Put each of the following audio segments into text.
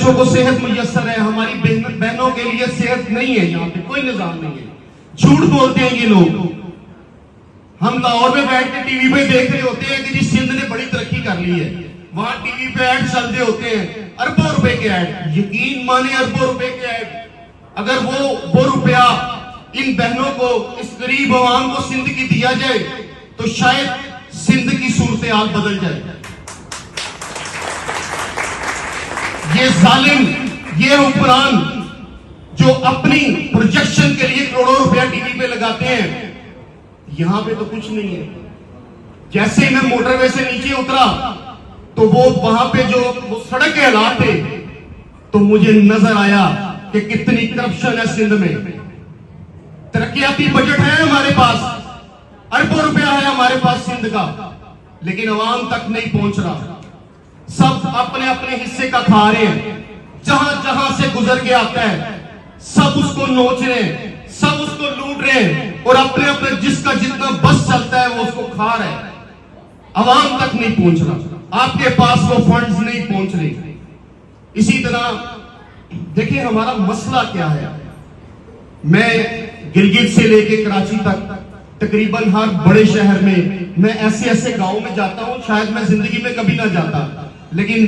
बच्चों को सेहत मुयस्सर है, हमारी बहनों के लिए सेहत नहीं है, यहाँ पे कोई निजाम नहीं है। झूठ बोलते हैं ये लोग। हम लाहौर में बैठ के टीवी पे देख रहे होते हैं कि जी सिंध ने बड़ी तरक्की कर ली है, वहां टीवी पे ऐड चल रहे होते हैं, अरबों रुपए के ऐड। यकीन माने अरबों रुपए के ऐड। अगर वो रुपया इन बहनों को, इस गरीब आवाम को सिंध की दिया जाए तो शायद सिंध की सूरत हाल बदल जाए। ये जालिम, ये हुक्मरान जो अपनी प्रोजेक्शन के लिए करोड़ों रुपया टीवी पे लगाते हैं, यहां पे तो कुछ नहीं है। जैसे ही मैं मोटरवे से नीचे उतरा तो वो वहां पे जो वो सड़क के हालात थे, तो मुझे नजर आया कि कितनी करप्शन है सिंध में। तरक्याती बजट है हमारे पास, अरबों रुपया है हमारे पास सिंध का, लेकिन अवाम तक नहीं पहुंच रहा। सब अपने अपने हिस्से का खा रहे हैं। जहां जहां से गुजर के आता है सब उसको नोच रहे हैं, सब उसको लूट रहे हैं, और अपने अपने जिसका जितना बस चलता है वो उसको खा रहे हैं। अवाम तक नहीं पहुंच रहा, आपके पास वो फंड्स नहीं पहुंच रहे। इसी तरह देखिए हमारा मसला क्या है। मैं गिलगित से लेके कराची तक तकरीबन हर बड़े शहर में मैं ऐसे ऐसे गांव में जाता हूं, शायद मैं जिंदगी में कभी ना जाता, लेकिन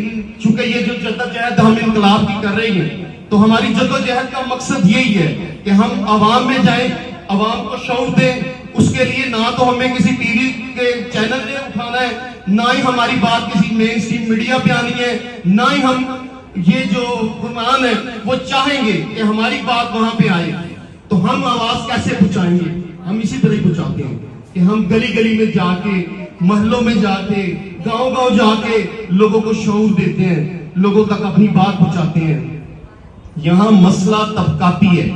चूंकि ये जो जद्दोजहद हम इनकलाब की कर रहे हैं, तो हमारी जद्दोजहद का मकसद यही है कि हम आवाम में जाएं, आवाम को शऊर दें। उसके लिए ना तो हमें किसी टीवी के चैनल ने उठाना है, ना ही हमारी बात किसी मेन स्ट्रीम मीडिया पे आनी है, ना ही हम ये जो हुक्मरान है वो चाहेंगे कि हमारी बात वहां पे आए। तो हम आवाज कैसे पहुंचाएंगे? हम इसी तरह पहुंचाते हैं कि हम गली गली में जाके, महलों में जाके, गांव गांव जाके लोगों को शऊर देते हैं, लोगों तक अपनी बात पहुंचाते हैं। यहां मसला तबकाती है।